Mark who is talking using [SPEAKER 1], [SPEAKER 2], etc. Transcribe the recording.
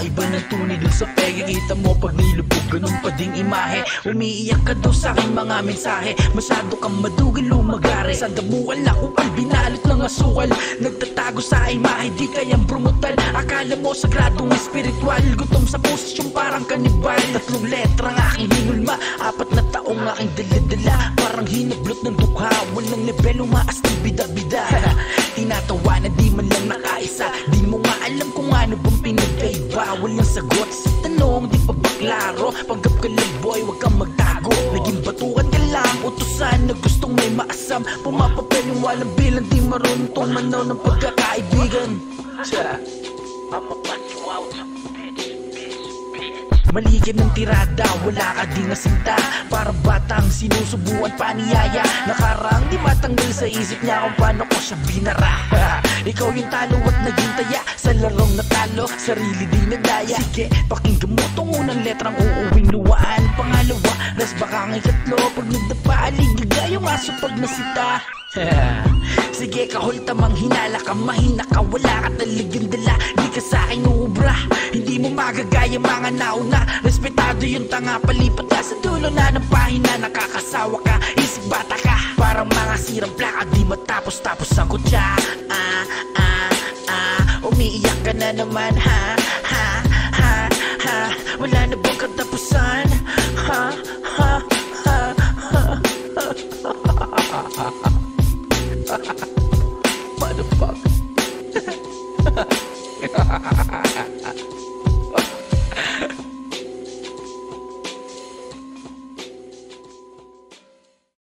[SPEAKER 1] Iba ng tunay dun sa pege. Kita mo pag nilubog, ganun pa ding imahe. Umiiyak ka daw sa aking mga mensahe. Masyado kang madugal lumagari. Sa damuan ako ang binalot ng asukal. Nagtatago sa imahe, di kayang brumotal. Akala mo sagradong espiritual. Gutom sa posisyon parang kanibal. 3 letra ang aking hinulma. 4 na taong aking dala-dala. Parang hinablot ng dukha. Walang level, umaas ng bida-bida. Tinatawa na di man lang nakaisa. Di mo nga alam kung ano bang pinagkaiba. Walang sagot sa tanong, di pa ba klaro? Panggap ka lang boy, wag kang magtago. Naging batukan ka lang, utusan na gustong may maasam. Pumapapel yung walang bilang, di marunong tumanaw ng pagkakaibigan. I'ma punch you out, mali ka ng tirada, wala ka din nasinta. Para batang sinusubuan paniyaya. Nakarang di matanggal sa isip niya kung paano ko siya binara. Ikaw yung talo at naging taya sa larong natalo, sarili di nadaya. Sige, pakinggan mo tong unang letrang uuwing luwaan. Pangalawa, ras baka ng 3. Pag nagdapa, aligiga yung aso pag nasita. Sige, kahol tamang hinala ka, mahina ka, wala ka talagang dala. Di ka sa'king uubra, hindi mo magagaya mga nauna. Respetado yung tanga, palipat ka sa dulo na ng pahina. Nakakasawa ka, isip bata ka, parang mga sirang plaka. Di matapos-tapos ang kutya. Umiiyak ka na naman, ha. Wala na bang katapusan?